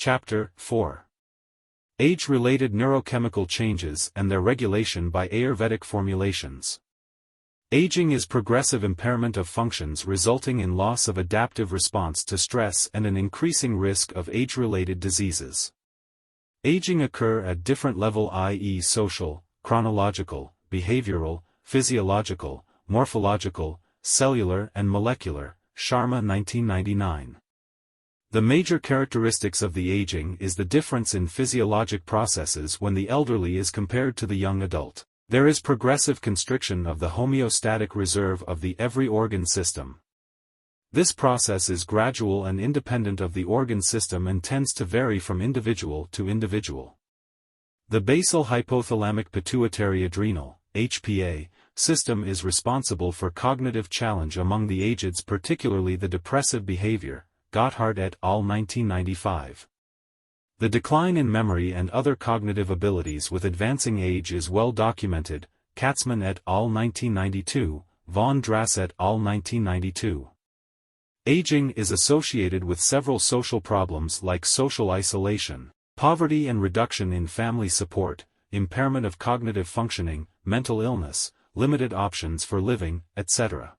Chapter 4. Age-related neurochemical changes and their regulation by Ayurvedic formulations. Aging is progressive impairment of functions resulting in loss of adaptive response to stress and an increasing risk of age-related diseases. Aging occur at different level, i.e. social, chronological, behavioral, physiological, morphological, cellular and molecular. Sharma 1999. The major characteristics of the aging is the difference in physiologic processes when the elderly is compared to the young adult. There is progressive constriction of the homeostatic reserve of the every organ system. This process is gradual and independent of the organ system and tends to vary from individual to individual. The basal hypothalamic pituitary adrenal (HPA) system is responsible for cognitive challenge among the ageds, particularly the depressive behavior. Gotthard et al. 1995. The decline in memory and other cognitive abilities with advancing age is well documented. Katzman et al. 1992, von Drass et al. 1992. Aging is associated with several social problems like social isolation, poverty and reduction in family support, impairment of cognitive functioning, mental illness, limited options for living, etc.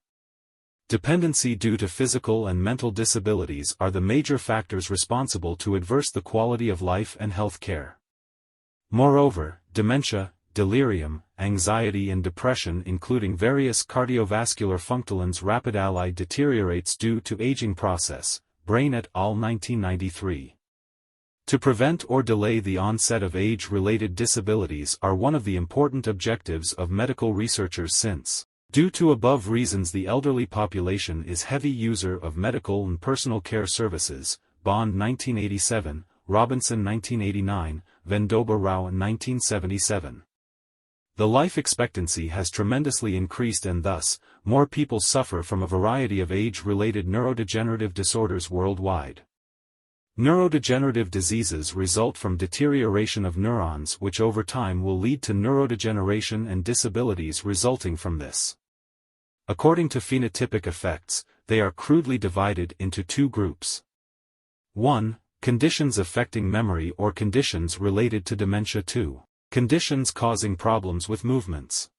Dependency due to physical and mental disabilities are the major factors responsible to adverse the quality of life and health care. Moreover, dementia, delirium, anxiety and depression, including various cardiovascular functions, rapid ally deteriorates due to aging process. Brain et al. 1993. To prevent or delay the onset of age-related disabilities are one of the important objectives of medical researchers since, due to above reasons, the elderly population is heavy user of medical and personal care services. Bond 1987, Robinson 1989, Vendoba Rao 1977. The life expectancy has tremendously increased and thus, more people suffer from a variety of age-related neurodegenerative disorders worldwide. Neurodegenerative diseases result from deterioration of neurons, which over time will lead to neurodegeneration and disabilities resulting from this. According to phenotypic effects, they are crudely divided into two groups. 1. Conditions affecting memory or conditions related to dementia. 2. Conditions causing problems with movements.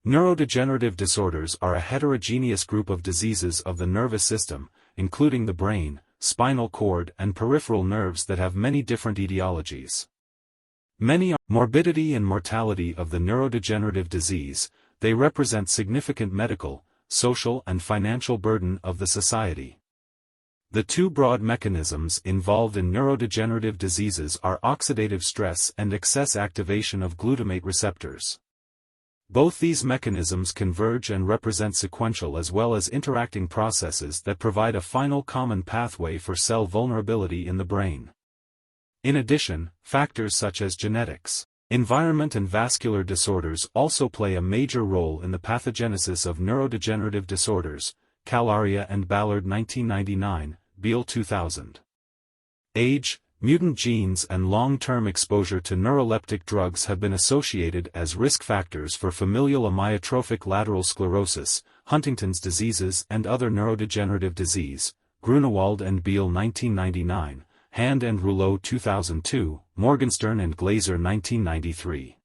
Neurodegenerative disorders are a heterogeneous group of diseases of the nervous system, including the brain, spinal cord and peripheral nerves that have many different etiologies. Many are morbidity and mortality of the neurodegenerative disease. They represent significant medical, social and financial burden of the society. The two broad mechanisms involved in neurodegenerative diseases are oxidative stress and excess activation of glutamate receptors. Both these mechanisms converge and represent sequential as well as interacting processes that provide a final common pathway for cell vulnerability in the brain. In addition, factors such as genetics, environment and vascular disorders also play a major role in the pathogenesis of neurodegenerative disorders. Calaria and Ballard 1999, Beal 2000. Age, mutant genes and long-term exposure to neuroleptic drugs have been associated as risk factors for familial amyotrophic lateral sclerosis, Huntington's diseases and other neurodegenerative disease. Grunewald and Beal 1999, Hand and Rouleau 2002, Morgenstern and Glazer 1993.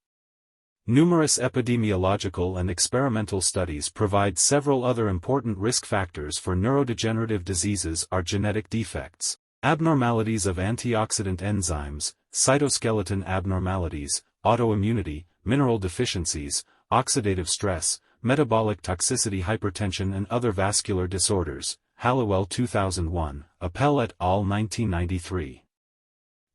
Numerous epidemiological and experimental studies provide several other important risk factors for neurodegenerative diseases are genetic defects, abnormalities of antioxidant enzymes, cytoskeleton abnormalities, autoimmunity, mineral deficiencies, oxidative stress, metabolic toxicity, hypertension and other vascular disorders. Halliwell 2001, Appel et al. 1993.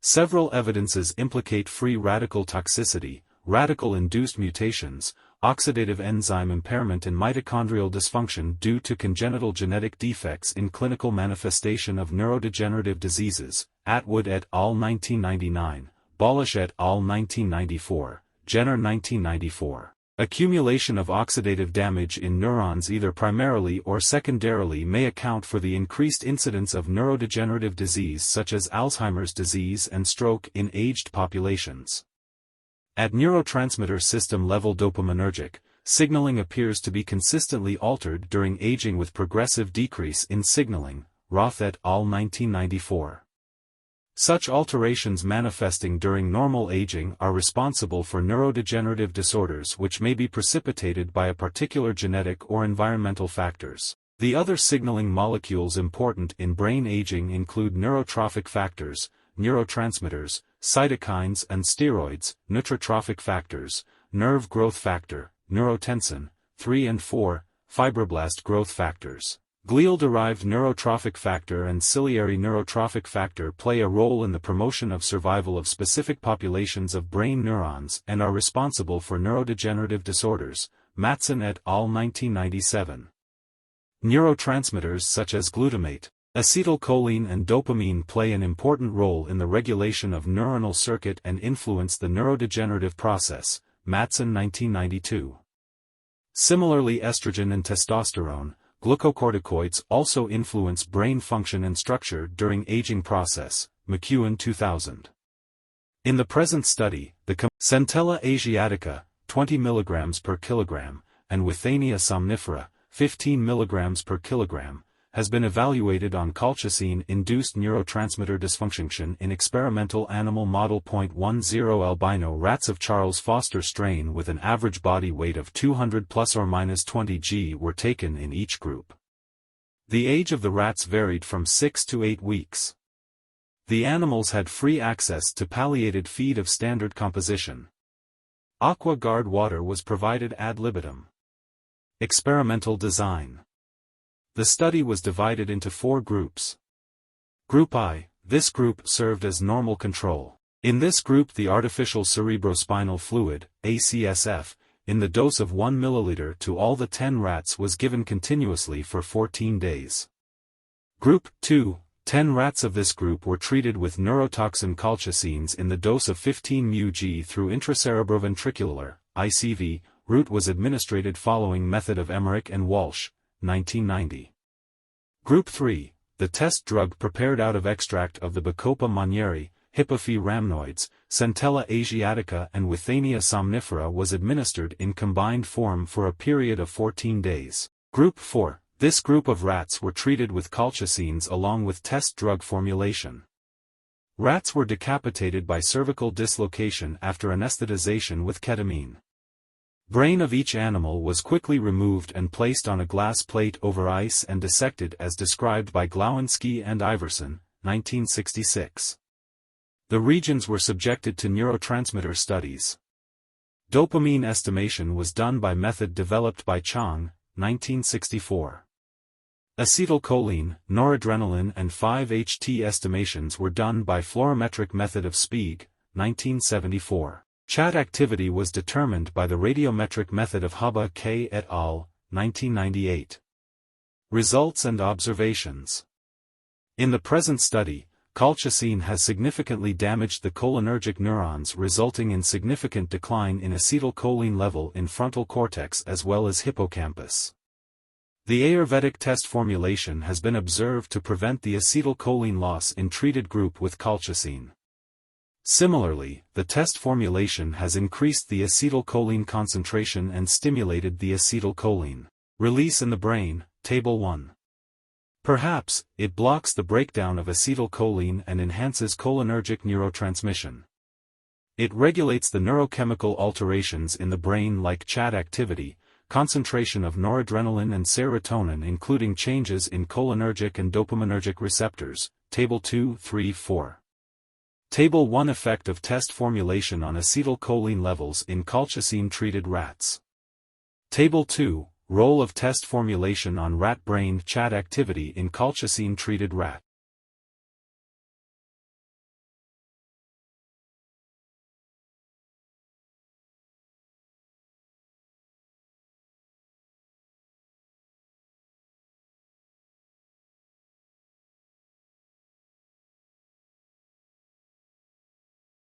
Several evidences implicate free radical toxicity, radical-induced mutations, oxidative enzyme impairment and mitochondrial dysfunction due to congenital genetic defects in clinical manifestation of neurodegenerative diseases. Atwood et al. 1999, Bolish et al. 1994, Jenner 1994. Accumulation of oxidative damage in neurons either primarily or secondarily may account for the increased incidence of neurodegenerative disease such as Alzheimer's disease and stroke in aged populations. At neurotransmitter system level, dopaminergic signaling appears to be consistently altered during aging with progressive decrease in signaling. Roth et al. 1994. Such alterations manifesting during normal aging are responsible for neurodegenerative disorders which may be precipitated by a particular genetic or environmental factors. The other signaling molecules important in brain aging include neurotrophic factors, neurotransmitters, cytokines and steroids, neurotrophic factors, nerve growth factor, neurotensin, 3 and 4, fibroblast growth factors. Glial-derived neurotrophic factor and ciliary neurotrophic factor play a role in the promotion of survival of specific populations of brain neurons and are responsible for neurodegenerative disorders. Matson et al. 1997. Neurotransmitters such as glutamate, acetylcholine and dopamine play an important role in the regulation of neuronal circuit and influence the neurodegenerative process. Matson 1992. Similarly, estrogen and testosterone, glucocorticoids also influence brain function and structure during aging process. McEwen 2000. In the present study, the Centella asiatica, 20 mg per kilogram, and Withania somnifera, 15 mg per kilogram, has been evaluated on colchicine-induced neurotransmitter dysfunction in experimental animal model. 0.10 albino rats of Charles Foster strain with an average body weight of 200 ± 20 g were taken in each group. The age of the rats varied from 6 to 8 weeks. The animals had free access to palliated feed of standard composition. Aqua guard water was provided ad libitum. Experimental design. The study was divided into 4 groups. Group I, this group served as normal control. In this group the artificial cerebrospinal fluid, ACSF, in the dose of 1 ml to all the 10 rats was given continuously for 14 days. Group II, 10 rats of this group were treated with neurotoxin colchicines in the dose of 15 μg through intracerebroventricular, ICV, route was administered following method of Emmerich and Walsh, 1990. Group 3, the test drug prepared out of extract of the Bacopa monnieri, Hippophae rhamnoids, Centella asiatica and Withania somnifera was administered in combined form for a period of 14 days. Group 4, this group of rats were treated with colchicines along with test drug formulation. Rats were decapitated by cervical dislocation after anesthetization with ketamine. Brain of each animal was quickly removed and placed on a glass plate over ice and dissected as described by Glowinski and Iverson, 1966. The regions were subjected to neurotransmitter studies. Dopamine estimation was done by method developed by Chang, 1964. Acetylcholine, noradrenaline and 5-HT estimations were done by fluorometric method of Spiegel, 1974. Chat activity was determined by the radiometric method of Haba K. et al., 1998. Results and observations. In the present study, colchicine has significantly damaged the cholinergic neurons, resulting in significant decline in acetylcholine level in frontal cortex as well as hippocampus. The Ayurvedic test formulation has been observed to prevent the acetylcholine loss in treated group with colchicine. Similarly, the test formulation has increased the acetylcholine concentration and stimulated the acetylcholine release in the brain, Table 1. Perhaps, it blocks the breakdown of acetylcholine and enhances cholinergic neurotransmission. It regulates the neurochemical alterations in the brain like chat activity, concentration of noradrenaline and serotonin including changes in cholinergic and dopaminergic receptors, Table 2, 3, 4. Table 1 Effect of test formulation on acetylcholine levels in colchicine-treated rats. Table 2 Role of test formulation on rat brain chat activity in colchicine-treated rat.